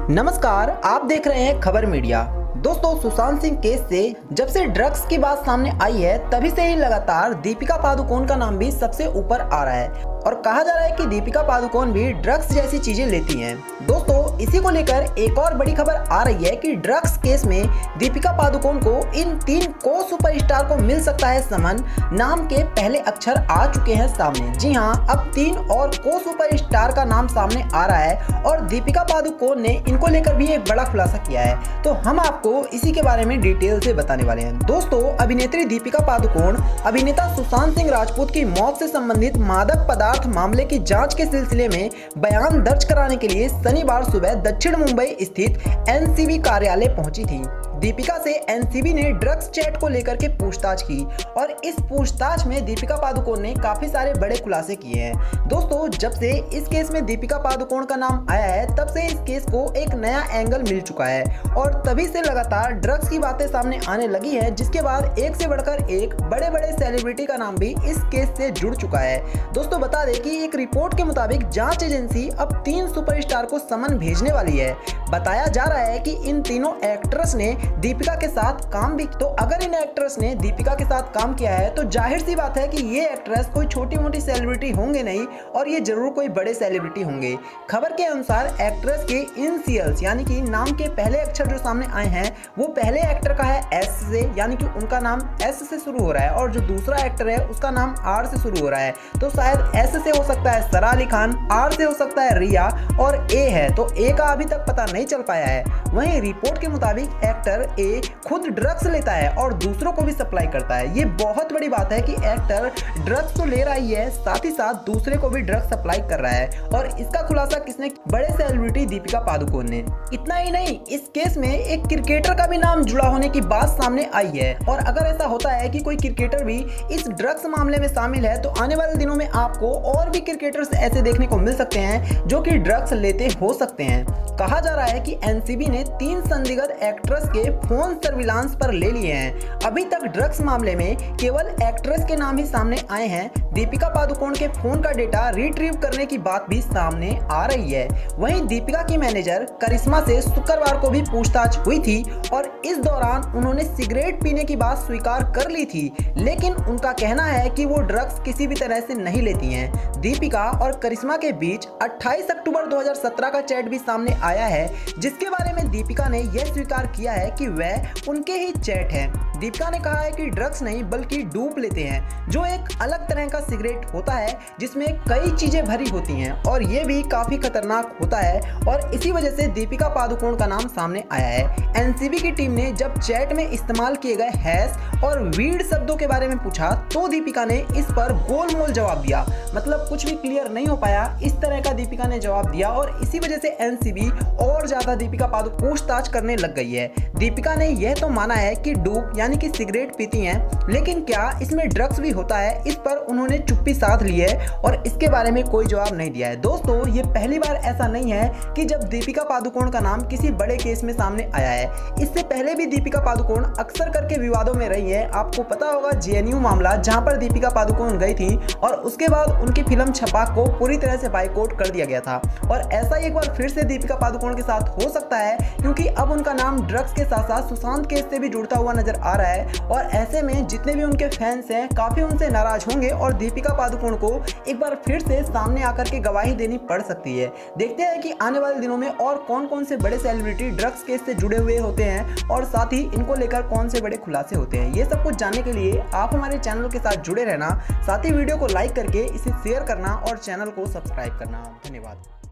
नमस्कार, आप देख रहे हैं खबर मीडिया। दोस्तों, सुशांत सिंह केस से जब से ड्रग्स की बात सामने आई है तभी से ही लगातार दीपिका पादुकोण का नाम भी सबसे ऊपर आ रहा है और कहा जा रहा है कि दीपिका पादुकोण भी ड्रग्स जैसी चीजें लेती हैं। दोस्तों, इसी को लेकर एक और बड़ी खबर आ रही है कि ड्रग्स केस में दीपिका पादुकोण को इन 3 को सुपरस्टार को मिल सकता है समन। नाम के पहले अक्षर आ चुके हैं सामने। जी हां, अब 3 और को सुपरस्टार का नाम सामने आ रहा है और दीपिका पादुकोण ने इनको लेकर भी एक बड़ा खुलासा किया है। तो हम आपको इसी के बारे में डिटेल से बताने वाले हैं। दोस्तों, अभिनेत्री दीपिका पादुकोण अभिनेता सुशांत सिंह राजपूत की मौत से संबंधित मादक पदार्थ मामले की जांच के सिलसिले में बयान दर्ज कराने के लिए शनिवार सुबह दक्षिण मुंबई स्थित एनसीबी कार्यालय पहुंची थी। दीपिका से एनसीबी ने ड्रग्स चैट को लेकर के पूछताछ की और इस पूछताछ में दीपिका पादुकोण ने काफी सारे बड़े खुलासे किए हैं। दोस्तों, जब से इस केस में दीपिका पादुकोण का नाम आया है तब से इस केस को एक नया एंगल मिल चुका है और तभी से लगातार ड्रग्स की बातें सामने आने लगी है, जिसके बाद एक से बढ़कर एक बड़े बड़े सेलिब्रिटी का नाम भी इस केस से जुड़ चुका है। दोस्तों, बता दें कि एक रिपोर्ट के मुताबिक जांच एजेंसी अब 3 सुपरस्टार को समन भेजने वाली है। बताया जा रहा है कि इन तीनों एक्ट्रेस ने दीपिका के साथ काम भी, तो अगर इन एक्ट्रेस ने दीपिका के साथ काम किया है तो जाहिर सी बात है कि ये एक्ट्रेस कोई छोटी मोटी सेलिब्रिटी होंगे नहीं और ये जरूर कोई बड़े सेलिब्रिटी होंगे। खबर के अनुसार एक्ट्रेस के इनिशियल्स यानी कि नाम के पहले अक्षर जो सामने आए हैं वो पहले एक्टर का है एस से, यानी कि उनका नाम एस से शुरू हो रहा है और जो दूसरा एक्टर है उसका नाम आर से शुरू हो रहा है। तो शायद एस से हो सकता है सरा अली खान, आर से हो सकता है रिया और ए है तो ए का अभी तक पता नहीं चल पाया है। वहीं रिपोर्ट के मुताबिक एक्टर ए खुद ड्रग्स लेता है और दूसरों को भी सप्लाई करता है। ये बहुत बड़ी बात है कि एक्टर ड्रग्स तो ले रहा ही है, साथ ही साथ दूसरे को भी ड्रग्स सप्लाई कर रहा है और इसका खुलासा किसने? बड़े सेलिब्रिटी दीपिका पादुकोण ने। इतना ही नहीं, इस केस में एक क्रिकेटर का भी नाम जुड़ा होने की बात सामने आई है और अगर ऐसा होता है कि कोई क्रिकेटर भी इस ड्रग्स मामले में शामिल है तो आने वाले दिनों में आपको और भी क्रिकेटर्स ऐसे देखने को मिल सकते हैं जो कि ड्रग्स लेते हो सकते हैं। कहा जा रहा है कि एनसीबी ने 3 संदिग्ध एक्ट्रेस के फोन सर्विलांस पर ले लिए हैं। अभी तक ड्रग्स मामले में केवल एक्ट्रेस के नाम ही सामने आए हैं। दीपिका पादुकोण के फोन का डेटा रिट्रीव करने की बात भी सामने आ रही है। वहीं दीपिका की मैनेजर करिश्मा से शुक्रवार को भी पूछताछ हुई थी और इस दौरान उन्होंने सिगरेट पीने की बात स्वीकार कर ली थी, लेकिन उनका कहना है कि वो ड्रग्स किसी भी तरह से नहीं लेती हैं। दीपिका और करिश्मा के बीच 28 अक्टूबर 2017 का चैट भी सामने आया है, जिसके बारे में दीपिका ने यह स्वीकार किया है कि वह उनके ही चैट हैं। दीपिका ने कहा है कि ड्रग्स नहीं बल्कि डूप लेते हैं, जो एक अलग तरह का सिगरेट होता है जिसमें कई चीजें भरी होती हैं और ये भी काफी खतरनाक होता है और इसी वजह से दीपिका पादुकोण का नाम सामने आया है। एनसीबी की टीम ने जब चैट में इस्तेमाल किए गए हैश और वीड शब्दों के बारे में पूछा तो दीपिका ने इस पर गोलमोल जवाब दिया, मतलब कुछ भी क्लियर नहीं हो पाया, इस तरह का दीपिका ने जवाब दिया और इसी वजह से एनसीबी और ज्यादा दीपिका पादुकोण पूछताछ करने लग गई है। दीपिका ने यह तो माना है कि डूप यानी कि सिगरेट पीती हैं, लेकिन क्या इसमें ड्रग्स भी होता है, इस पर उन्होंने चुप्पी साध ली है और इसके बारे में कोई जवाब नहीं दिया है। दोस्तों, ये पहली बार ऐसा नहीं है कि जब दीपिका पादुकोण का नाम किसी बड़े केस में सामने आया है। इससे पहले भी दीपिका पादुकोण अक्सर करके विवादों में रही है। आपको पता होगा जेएनयू मामला, जहां पर दीपिका पादुकोण गई थी और उसके बाद उनकी फिल्म छपाक को पूरी तरह से बाइकआउट कर दिया गया था और ऐसा एक बार फिर से दीपिका पादुकोण के साथ हो सकता है क्योंकि अब उनका नाम ड्रग्स के साथ साथ सुशांत केस से भी जुड़ता हुआ नजर आ रहा है और ऐसे में जितने भी उनके फैंस हैं काफी उनसे नाराज होंगे और दीपिका पादुकोण को एक बार फिर से सामने आकर के गवाही देनी पड़ सकती है। देखते हैं कि आने वाले दिनों में और कौन कौन से बड़े सेलिब्रिटी ड्रग्स केस से जुड़े हुए होते हैं और साथ ही इनको लेकर कौन से बड़े खुलासे होते हैं। ये सब कुछ जानने के लिए आप हमारे चैनल के साथ जुड़े रहना, साथ ही वीडियो को लाइक करके इसे शेयर करना और चैनल को सब्सक्राइब करना। धन्यवाद।